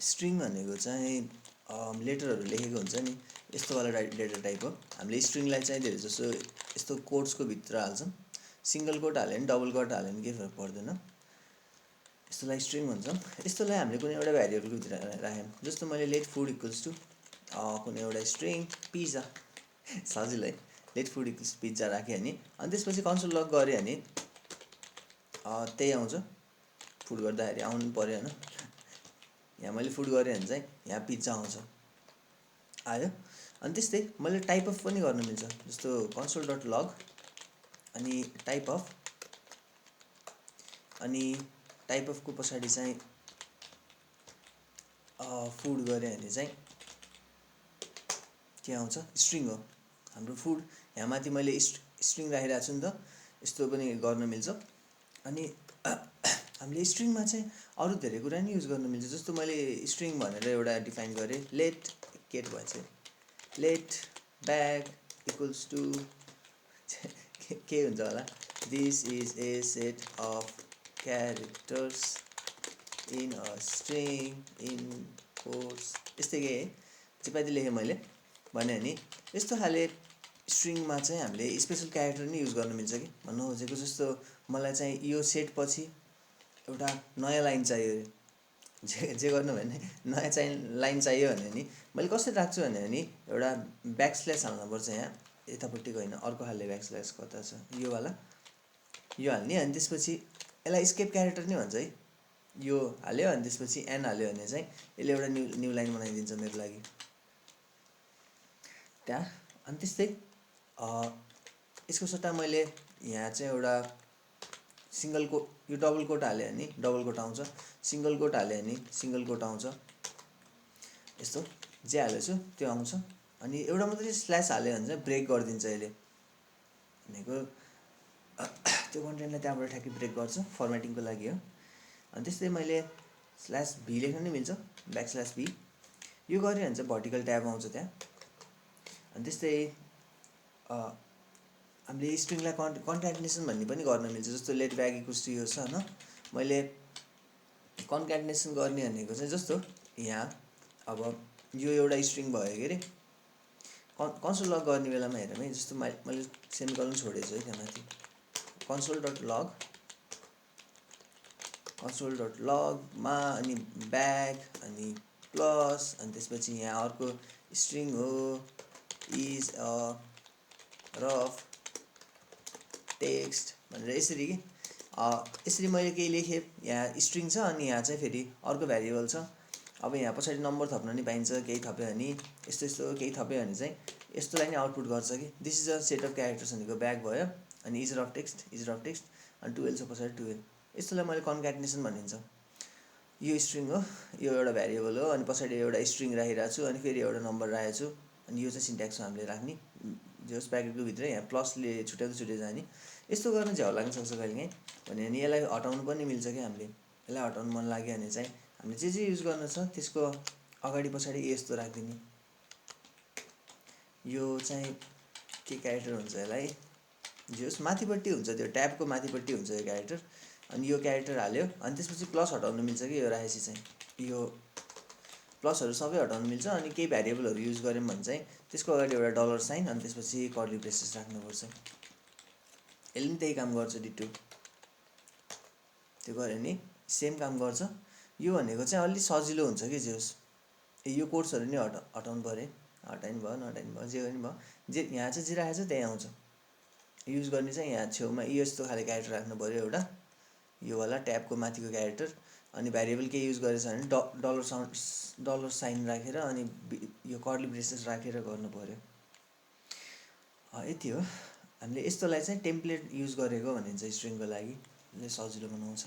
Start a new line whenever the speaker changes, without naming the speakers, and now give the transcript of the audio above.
String भनेको चाहिँ लेटरहरू लेखेको हुन्छ नि, यस्तो वाला डेटा टाइप हो। हामीले स्ट्रिङलाई चाहिँ धेरै जसो यस्तो कोट्सको भित्र हाल्छौँ। सिंगल कोट हाल्यो भने डबल कोट हाल्यो भने केही फरक पर्दैन, यस्तोलाई स्ट्रिङ भन्छौँ। यस्तोलाई हामीले कुनै एउटा भ्यारिएबलको भित्र राख्यौँ, जस्तो मैले लेट फुड इक्वल्स टु कुनै एउटा स्ट्रिङ पिज्जा, सजिलो है। लेट फुड इक्वल्स पिज्जा राख्यो भने अनि त्यसपछि कन्सोल लग गऱ्यो भने त्यही आउँछ। फुड गर्दाखेरि आउनु पर्यो होइन, यहाँ मैले फुड गरेँ भने चाहिँ यहाँ पिज्जा आउँछ, आयो। अनि त्यस्तै मैले टाइप अफ पनि गर्न मिल्छ, जस्तो कन्सोल डट लग अनि टाइप अफको पछाडि चाहिँ फुड गऱ्यो भने चाहिँ के आउँछ, स्ट्रिङ हो हाम्रो फुड। यहाँ माथि मैले स्ट्रिङ राखिरहेको छु नि त, यस्तो पनि गर्न मिल्छ। अनि हामीले स्ट्रिङमा चाहिँ अरू धेरै कुरा नि युज गर्न मिल्छ, जस्तो मैले स्ट्रिङ भनेर एउटा डिफाइन गरेँ, लेट केट भएछ, लेट ब्याग इक्वल्स टु के हुन्छ होला, this is a set of characters in a string in course, यस्तै के है, चिपाइदिए लेखेँ मैले भने नि। यस्तो खाले स्ट्रिङमा चाहिँ हामीले स्पेसल क्यारेक्टर नि युज गर्न मिल्छ कि भन्नु खोजेको। जस्तो मलाई चाहिँ यो सेट पछि एउटा नयाँ लाइन चाहियो अरे, जे गर्नु भने नयाँ चाहिँ लाइन चाहियो भने नि मैले कसरी राख्छु भने नि एउटा ब्याकस्ल्यास हाल्नुपर्छ यहाँ यतापट्टिको होइन, अर्को खाले ब्याकस्ल्यास कता छ, यो वाला, यो हाल्ने। अनि त्यसपछि यसलाई स्केप क्यारेक्टर नै भन्छ है, यो हाल्यो अनि त्यसपछि एन हाल्यो भने चाहिँ यसले एउटा न्यू लाइन बनाइदिन्छ मेरो लागि त्यहाँ। अनि त्यस्तै यसको सट्टा मैले यहाँ चाहिँ एउटा सिंगल कोट, यो डबल कोट हाल्यो भने डबल कोट आउँछ, सिंगल कोट हाल्यो भने सिंगल कोट आउँछ, यस्तो जे हालेको छु त्यो आउँछ। अनि एउटा मात्रै स्ल्यास हाल्यो भने चाहिँ ब्रेक गरिदिन्छ यसले, भनेको त्यो कन्टेन्टलाई त्यहाँबाट ठ्याक्कै ब्रेक गर्छ, फर्मेटिङको लागि हो। अनि त्यस्तै मैले स्ल्यास भी लेख्न नि मिल्छ, ब्याक स्ल्यास भी, यो गऱ्यो भने चाहिँ भर्टिकल ट्याब आउँछ त्यहाँ। अनि त्यस्तै हामीले स्ट्रिङलाई कन्क्याटिनेसन भन्ने पनि गर्न मिल्छ, जस्तो लेट ब्याग इक्वल्स टु यो छ होइन, मैले कन्क्याटिनेसन गर्ने भनेको चाहिँ जस्तो यहाँ अब यो एउटा स्ट्रिङ भयो के अरे, कन्सोल लग गर्ने बेलामा हेरौँ है, जस्तो मैले सेमिकोलन छोडेछु है त्यहाँ माथि, कन्सोल डट लगमा अनि ब्याग अनि प्लस अनि त्यसपछि यहाँ अर्को स्ट्रिङ हो इज अ रफ टेक्स्ट भनेर यसरी कि यसरी मैले केही लेखेँ, यहाँ स्ट्रिङ छ अनि यहाँ चाहिँ फेरि अर्को भ्यारिएबल छ। अब यहाँ पछाडि नम्बर थप्न नि पाइन्छ, केही थप्यो भने यस्तो यस्तो केही थप्यो भने चाहिँ यस्तोलाई नि आउटपुट गर्छ कि this is a set of characters भनेको ब्याग भयो, अनि इज रफ टेक्स्ट अनि 12 छ पछाडि 12, यस्तोलाई मैले कन्क्याटिनेसन भनिन्छ। यो स्ट्रिङ हो, यो एउटा भ्यारिएबल हो, अनि पछाडि एउटा स्ट्रिङ राखिरहेको छु अनि फेरि एउटा नम्बर राखेको छु, अनि यो चाहिँ सिन्ट्याक्स हो हामीले राख्ने, जस ब्याकेटको भित्र यहाँ प्लसले छुट्याउँदै जाने। यस्तो गर्न झ्याउ लाग्न सक्छ कहिलेकाहीँ भने नि, यसलाई हटाउनु पनि मिल्छ कि हामीले, यसलाई हटाउनु मन लाग्यो भने चाहिँ हामीले जे युज गर्न छ त्यसको अगाडि पछाडि यस्तो राखिदिने। यो चाहिँ के क्यारेक्टर हुन्छ यसलाई, जस माथिपट्टि हुन्छ, त्यो ट्याबको माथिपट्टि हुन्छ यो क्यारेक्टर, अनि यो क्यारेक्टर हाल्यो अनि त्यसपछि प्लस हटाउनु मिल्छ कि यो राखेपछि चाहिँ यो प्लसहरू सबै हटाउनु मिल्छ। अनि केही भ्यारिएबलहरू युज गऱ्यौँ भने चाहिँ त्यसको अगाडि एउटा डलर साइन अनि त्यसपछि कर्ली ब्रेसेस राख्नुपर्छ, यसले पनि त्यही काम गर्छ डिटो, त्यो गऱ्यो भने सेम काम गर्छ। यो भनेको चाहिँ अलि सजिलो हुन्छ कि जे होस्, यो कोड्सहरू नि हटाउनु पऱ्यो, हटाइनु भयो नहटाइनु भयो जे गर्नु भयो, जे यहाँ चाहिँ जे राखेको छ त्यही आउँछ। युज गर्ने चाहिँ यहाँ छेउमा यस्तो खाले क्यारेक्टर राख्नु पऱ्यो एउटा, यो वाला ट्याबको माथिको क्यारेक्टर, अनि भ्यारिएबल के युज गरेछ भने डलर साइन राखेर अनि यो कर्ली ब्रेसेस राखेर गर्नु पऱ्यो, यति हो। हामीले यस्तोलाई चाहिँ टेम्प्लेट युज गरेको भनिन्छ स्ट्रिङको लागि, यसले सजिलो बनाउँछ।